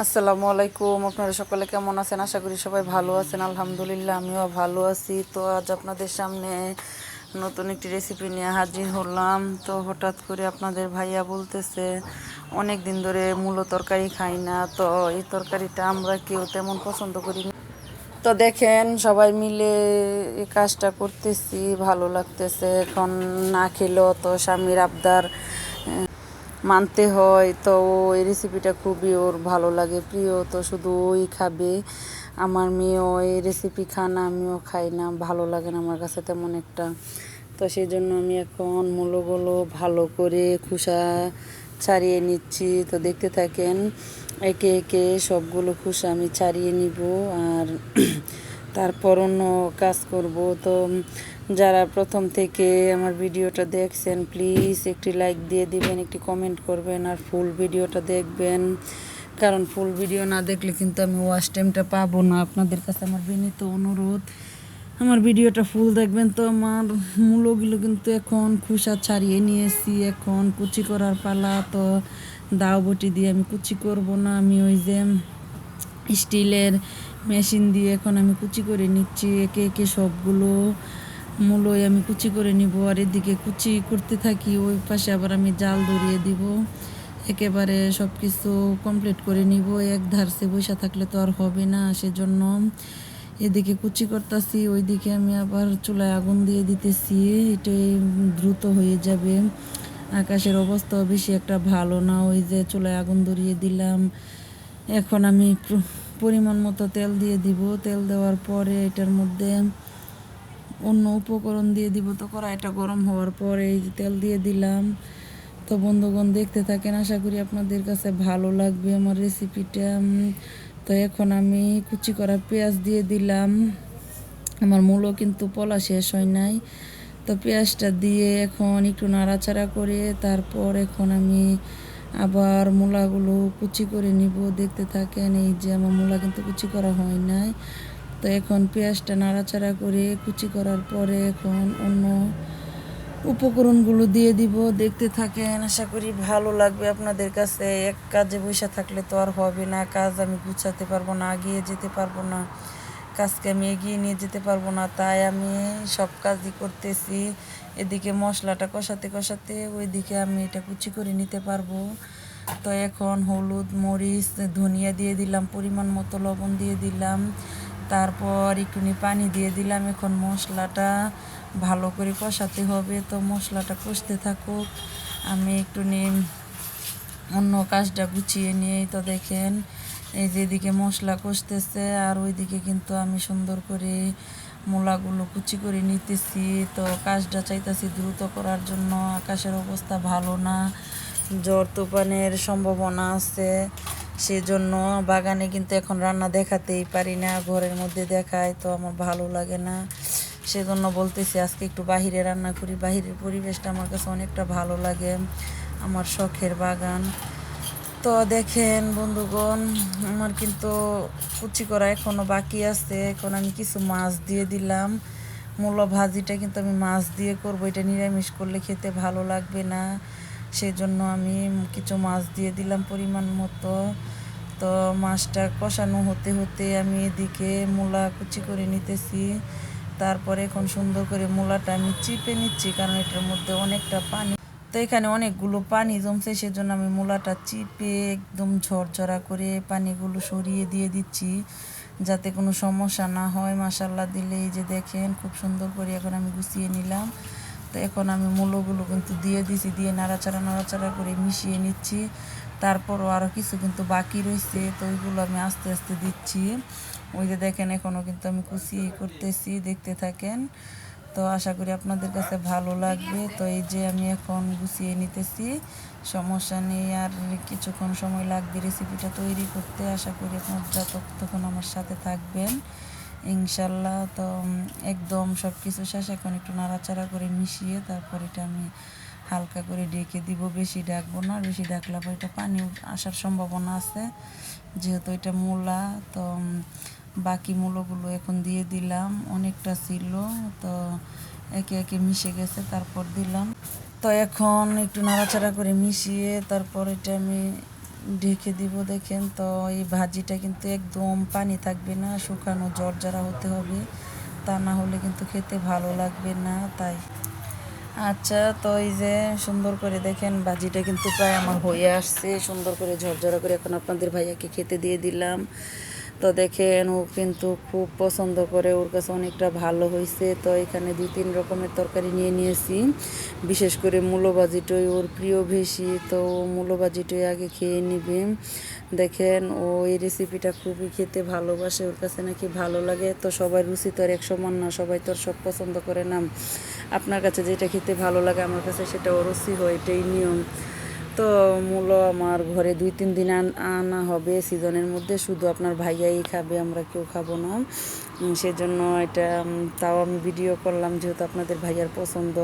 আসসালামু আলাইকুম। আপনারা সকলে কেমন আছেন? আশা করি সবাই ভালো আছেন। আলহামদুলিল্লাহ আমিও ভালো আছি। তো আজ আপনাদের সামনে নতুন একটি রেসিপি নিয়ে হাজির হলাম। তো হঠাৎ করে আপনাদের ভাইয়া বলতেছে অনেক দিন ধরে মূলো তরকারি খাই না, তো এই তরকারিটা আমরা কেউ তেমন পছন্দ করি না। তো দেখেন সবাই মিলে এই কাজটা করতেছি, ভালো লাগতেছে। এখন না খেলেও তো স্বামীর আবদার মানতে হয়। তো এই রেসিপিটা খুবই ওর ভালো লাগে, প্রিয়, তো শুধু ওই খাবে। আমার মেয়েও এই রেসিপি খান, আমিও খাই না, ভালো লাগে না আমার কাছে তেমন একটা। তো সেই জন্য আমি এখন মূলোগুলো ভালো করে খোসা ছাড়িয়ে নিচ্ছি। তো দেখতে থাকেন, একে একে সবগুলো খোসা আমি ছাড়িয়ে নিব আর তারপর অন্য কাজ করব। তো যারা প্রথম থেকে আমার ভিডিওটা দেখছেন প্লিজ একটি লাইক দিয়ে দিবেন, একটি কমেন্ট করবেন আর ফুল ভিডিওটা দেখবেন, কারণ ফুল ভিডিও না দেখলে কিন্তু আমি ওয়াচ টাইমটা পাবো না। আপনাদের কাছে আমার বিনীত অনুরোধ, আমার ভিডিওটা ফুল দেখবেন। তো আমার মূলগুলো কিন্তু এখন খোসা ছাড়িয়ে নিয়েছি, এখন কুচি করার পালা। তো দাও বটি দিয়ে আমি কুচি করব না, আমি ওই যে স্টিলের মেশিন দিয়ে এখন আমি কুচি করে নিচ্ছি। একে একে সবগুলো মূলোই আমি কুচি করে নিব আর এদিকে কুচি করতে থাকি, ওই পাশে আবার আমি জাল ধরিয়ে দিব। একেবারে সব কিছু কমপ্লিট করে নিব, এক ধারসে বসে থাকলে তো আর হবে না। সেজন্য এদিকে কুচি করতেছি, ওইদিকে আমি আবার চুলায় আগুন দিয়ে দিতেছি, এটাই দ্রুত হয়ে যাবে। আকাশের অবস্থাও বেশি একটা ভালো না, ওই যে চুলায় আগুন ধরিয়ে দিলাম। এখন আমি পরিমাণ মতো তেল দিয়ে দিব। তেল দেওয়ার পরে এটার মধ্যে অন্য উপকরণ দিয়ে দিব। তো কড়াইটা গরম হওয়ার পরে এই তেল দিয়ে দিলাম। তো বন্ধুগণ দেখতে থাকেন, আশা করি আপনাদের কাছে ভালো লাগবে আমার রেসিপিটা। তো এখন আমি কুচি করা পেঁয়াজ দিয়ে দিলাম। আমার মূলও কিন্তু পলা শেষ হয় নাই। তো পেঁয়াজটা দিয়ে এখন একটু নাড়াচাড়া করে তারপর এখন আমি আবার মূলাগুলো কুচি করে নিব। দেখতে থাকেন, এই যে আমার মূলা কিন্তু কুচি করা হয় নাই। তো এখন পেঁয়াজটা নাড়াচাড়া করে কুচি করার পরে এখন অন্য উপকরণগুলো দিয়ে দিব। দেখতে থাকেন, আশা করি ভালো লাগবে আপনাদের কাছে। এক কাজে বসে থাকলে তো আর হবে না, কাজ আমি গুছাতে পারবো না, এগিয়ে যেতে পারবো না, কাজকে আমি এগিয়ে নিয়ে যেতে পারবো না। তাই আমি সব কাজই করতেছি, এদিকে মশলাটা কষাতে কষাতে ওইদিকে আমি এটা কুচি করে নিতে পারবো। তো এখন হলুদ, মরিচ, ধনিয়া দিয়ে দিলাম, পরিমাণ মতো লবণ দিয়ে দিলাম, তারপর একটুখানি পানি দিয়ে দিলাম। এখন মশলাটা ভালো করে কষাতে হবে। তো মশলাটা কষতে থাকুক, আমি একটুখানি অন্য কাজটা গুছিয়ে নিই। তো দেখেন, এই যে এদিকে মশলা কষতেছে আর ওইদিকে কিন্তু আমি সুন্দর করে মূলাগুলো কুচি করে নিতেছি। তো কাজটা চাইতেছি দ্রুত করার জন্য, আকাশের অবস্থা ভালো না, ঝড় তুফানের সম্ভাবনা আছে। সেজন্য বাগানে কিন্তু এখন রান্না দেখাতেই পারি না, ঘরের মধ্যে দেখায় তো আমার ভালো লাগে না। সেজন্য বলতেছি আজকে একটু বাহিরে রান্না করি, বাহিরের পরিবেশটা আমার কাছে অনেকটা ভালো লাগে, আমার শখের বাগান। তো দেখেন বন্ধুগণ, আমার কিন্তু কুচি করা এখনও বাকি আছে। এখন আমি কিছু মাছ দিয়ে দিলাম। মূলো ভাজিটা কিন্তু আমি মাছ দিয়ে করবো, এটা নিরামিষ করলে খেতে ভালো লাগবে না, সেজন্য আমি কিছু মাছ দিয়ে দিলাম পরিমাণ মতো। তো মাছটা কষানো হতে হতে আমি এদিকে মূলা কুচি করে নিতেছি। তারপরে এখন সুন্দর করে মূলাটা আমি চিপে নিচ্ছি, কারণ এটার মধ্যে অনেকটা পানি, তো এখানে অনেকগুলো পানি জমছে, সেজন্য আমি মূলাটা চিপে একদম ঝরঝরা করে পানিগুলো সরিয়ে দিয়ে দিচ্ছি, যাতে কোনো সমস্যা না হয়। মাশাল্লাহ দিলে এই যে দেখেন খুব সুন্দর করে এখন আমি গুছিয়ে নিলাম। তো এখন আমি মূলগুলো কিন্তু দিয়ে দিছি, দিয়ে নাড়াচাড়া নাড়াচাড়া করে মিশিয়ে নিচ্ছি। তারপরও আরও কিছু কিন্তু বাকি রয়েছে, তো ওইগুলো আমি আস্তে আস্তে দিচ্ছি। ওই যে দেখেন এখনও কিন্তু আমি কুচিয়ে করতেছি, দেখতে থাকেন। তো আশা করি আপনাদের কাছে ভালো লাগবে। তো এই যে আমি এখন গুছিয়ে নিতেছি, সমস্যা নেই, আর কিছুক্ষণ সময় লাগবে রেসিপিটা তৈরি করতে। আশা করি আপনারা ততক্ষণ আমার সাথে থাকবেন ইনশাল্লাহ। তো একদম সব কিছু শেষ, এখন একটু নাড়াচাড়া করে মিশিয়ে তারপর এটা আমি হালকা করে ঢেকে দিব, বেশি ডাকবো না, বেশি ডাকলে পর এটা পানি আসার সম্ভাবনা আছে, যেহেতু এটা মূলা। তো বাকি মূলগুলো এখন দিয়ে দিলাম, অনেকটা ছিল, তো একে একে মিশে গেছে, তারপর দিলাম। তো এখন একটু নাড়াচাড়া করে মিশিয়ে তারপর এটা আমি ঢেকে দিব। দেখেন তো এই ভাজিটা কিন্তু একদম পানি থাকবে না, শুকানো জর্জরা হতে হবে, তা না হলে কিন্তু খেতে ভালো লাগবে না। তাই আচ্ছা, তো এই যে সুন্দর করে দেখেন ভাজিটা কিন্তু প্রায় আমার হয়ে আসছে, সুন্দর করে ঝরঝরা করে। এখন আপনাদের ভাইয়াকে খেতে দিয়ে দিলাম। তো দেখেন ও কিন্তু খুব পছন্দ করে, ওর কাছে অনেকটা ভালো হয়েছে। তো এখানে 2-3 রকমের তরকারি নিয়ে নিয়েছি, বিশেষ করে মূলো ভাজিটাই ওর প্রিয় বেশি। তো মূলো ভাজিটাই আগে খেয়ে নিবে। দেখেন ও এই রেসিপিটা খুবই খেতে ভালোবাসে, ওর কাছে নাকি ভালো লাগে। তো সবাই রুচি তো আর এক সমান না, সবাই তো আর সব পছন্দ করে না। আপনার কাছে যেটা খেতে ভালো লাগে আমার কাছে সেটা রুচি হয়, এটাই নিয়ম। তো মূলো আমার ঘরে 2-3 দিন আনা হবে সিজনের মধ্যে, শুধু আপনার ভাইয়াই খাবে, আমরা কেউ খাবো না। সেজন্য এটা তাও আমি ভিডিও করলাম, যেহেতু আপনাদের ভাইয়ার পছন্দ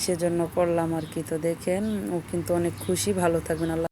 সেজন্য করলাম আর কি। তো দেখেন ও কিন্তু অনেক খুশি। ভালো থাকবেন। আল্লাহ।